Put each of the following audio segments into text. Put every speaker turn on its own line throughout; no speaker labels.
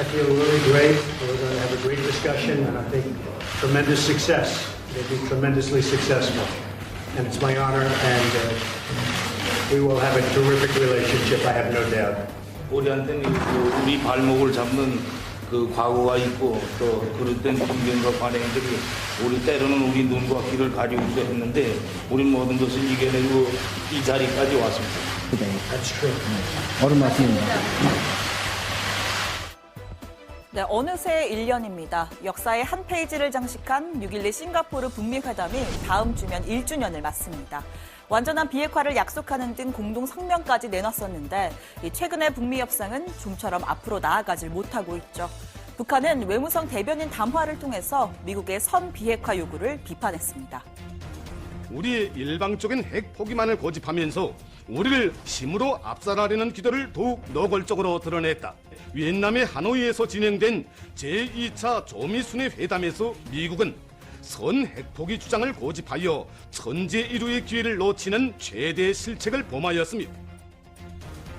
I feel really great. We're going to have a great discussion, and I think tremendous success. They'll be tremendously successful. And it's my honor, and we will have a terrific relationship, I have no doubt.
우리한테는 우리 발목을 잡는 그 과거가 있고 또 그릇된 분변과 관행들이 우리 때로는 우리 눈과 귀를 가리우기도 했는데 우린 모든 것을 이겨내고 이 자리까지 왔습니다.
That's true.
옳은 말씀입니다.
네, 어느새 1년입니다. 역사의 한 페이지를 장식한 6.12 싱가포르 북미 회담이 다음 주면 1주년을 맞습니다. 완전한 비핵화를 약속하는 등 공동 성명까지 내놨었는데 최근의 북미 협상은 좀처럼 앞으로 나아가질 못하고 있죠. 북한은 외무성 대변인 담화를 통해서 미국의 선 비핵화 요구를 비판했습니다.
우리의 일방적인 핵 포기만을 고집하면서 우리를 힘으로 압살하려는 기도를 더욱 노골적으로 드러냈다. 위엔남의 하노이에서 진행된 제2차 조미순회 회담에서 미국은 선 핵포기 주장을 고집하여 천재 일우의 기회를 놓치는 최대 실책을 범하였습니다.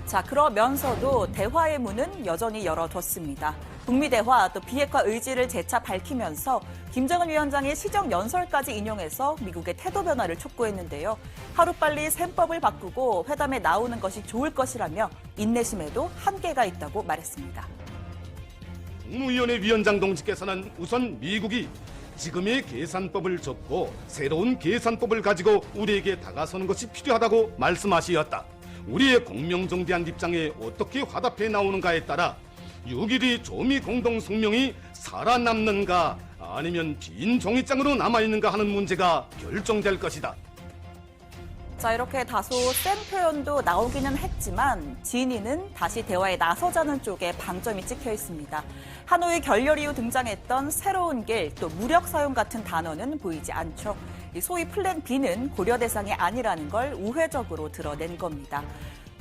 자, 그러면서도 대화의 문은 여전히 열어뒀습니다. 북미 대화 또 비핵화 의지를 재차 밝히면서 김정은 위원장의 시정 연설까지 인용해서 미국의 태도 변화를 촉구했는데요. 하루빨리 셈법을 바꾸고 회담에 나오는 것이 좋을 것이라며 인내심에도 한계가 있다고 말했습니다.
국무위원회 위원장 동지께서는 우선 미국이 지금의 계산법을 접고 새로운 계산법을 가지고 우리에게 다가서는 것이 필요하다고 말씀하시었다. 우리의 공명정대한 입장에 어떻게 화답해 나오는가에 따라 6.12 조미 공동성명이 살아남는가 아니면 빈 종이장으로 남아있는가 하는 문제가 결정될 것이다.
자, 이렇게 다소 센 표현도 나오기는 했지만 진위는 다시 대화에 나서자는 쪽에 방점이 찍혀 있습니다. 하노이 결렬 이후 등장했던 새로운 길, 또 무력 사용 같은 단어는 보이지 않죠. 소위 플랜 B는 고려 대상이 아니라는 걸 우회적으로 드러낸 겁니다.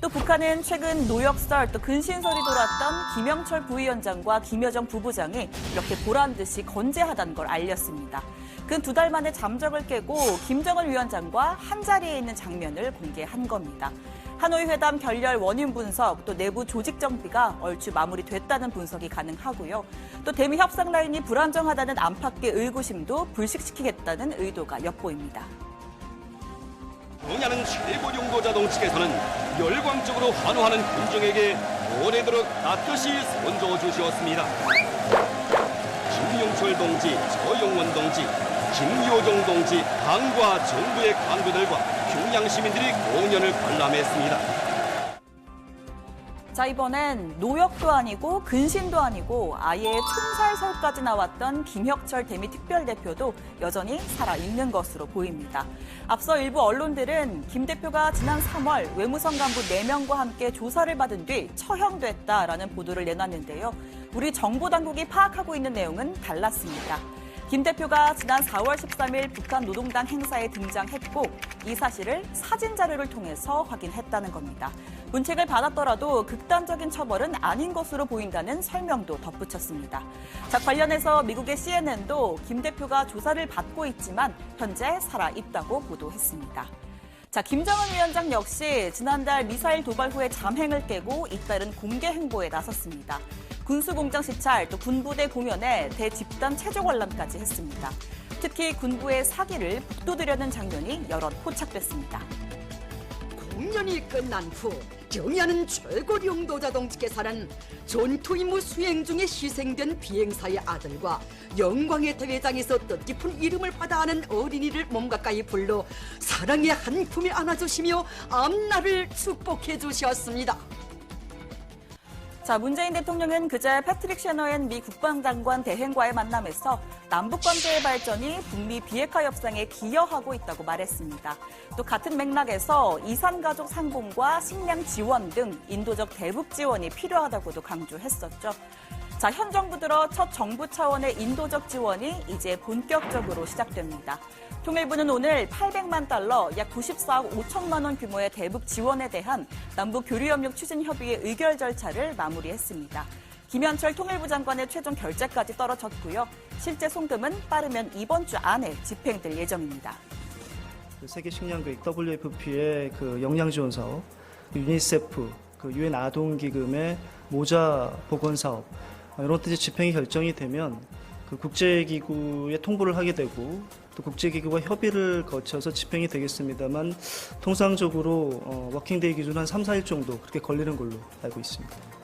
또 북한은 최근 노역설 또 근신설이 돌았던 김영철 부위원장과 김여정 부부장이 이렇게 보란 듯이 건재하다는 걸 알렸습니다. 근 2달 만에 잠적을 깨고 김정은 위원장과 한자리에 있는 장면을 공개한 겁니다. 하노이 회담 결렬 원인 분석, 또 내부 조직 정비가 얼추 마무리됐다는 분석이 가능하고요. 또 대미 협상 라인이 불안정하다는 안팎의 의구심도 불식시키겠다는 의도가 엿보입니다.
평양은 최고 용도자동 측에서는 열광적으로 환호하는 군중에게 오래도록 따뜻이 손줘 주셨습니다. 김영철 동지, 저용원 동지, 김효정 동지, 당과 정부의 관계들과 평양 시민들이 공연을 관람했습니다.
자, 이번엔 노역도 아니고 근신도 아니고 아예 총살설까지 나왔던 김혁철 대미 특별대표도 여전히 살아있는 것으로 보입니다. 앞서 일부 언론들은 김 대표가 지난 3월 외무성 간부 4명과 함께 조사를 받은 뒤 처형됐다라는 보도를 내놨는데요. 우리 정보당국이 파악하고 있는 내용은 달랐습니다. 김 대표가 지난 4월 13일 북한 노동당 행사에 등장했고 이 사실을 사진 자료를 통해서 확인했다는 겁니다. 문책을 받았더라도 극단적인 처벌은 아닌 것으로 보인다는 설명도 덧붙였습니다. 자, 관련해서 미국의 CNN도 김 대표가 조사를 받고 있지만 현재 살아있다고 보도했습니다. 자, 김정은 위원장 역시 지난달 미사일 도발 후에 잠행을 깨고 잇따른 공개 행보에 나섰습니다. 군수공장 시찰, 또 군부대 공연에 대집단 체조 관람까지 했습니다. 특히 군부의 사기를 북돋으려는 장면이 여럿 포착됐습니다.
공연이 끝난 후 경의하는 최고 용도자 동지께서는 전투 임무 수행 중에 희생된 비행사의 아들과 영광의 대회장에서 뜻깊은 이름을 받아하는 어린이를 몸 가까이 불러 사랑의 한 품에 안아주시며 앞날을 축복해 주셨습니다.
자, 문재인 대통령은 그제 패트릭 셰너엔 미 국방장관 대행과의 만남에서 남북관계의 발전이 북미 비핵화 협상에 기여하고 있다고 말했습니다. 또 같은 맥락에서 이산가족 상봉과 식량 지원 등 인도적 대북 지원이 필요하다고도 강조했었죠. 자, 현 정부 들어 첫 정부 차원의 인도적 지원이 이제 본격적으로 시작됩니다. 통일부는 오늘 800만 달러, 약 94억 5천만 원 규모의 대북 지원에 대한 남북 교류협력 추진협의회 의결 절차를 마무리했습니다. 김현철 통일부 장관의 최종 결재까지 떨어졌고요. 실제 송금은 빠르면 이번 주 안에 집행될 예정입니다.
세계식량기획 WFP의 영양 지원 사업, 유니세프, 유엔 아동기금의 모자 복원 사업, 이런 것들이 집행이 결정이 되면 그 국제기구에 통보를 하게 되고 또 국제기구와 협의를 거쳐서 집행이 되겠습니다만 통상적으로 워킹데이 기준 한 3, 4일 정도 그렇게 걸리는 걸로 알고 있습니다.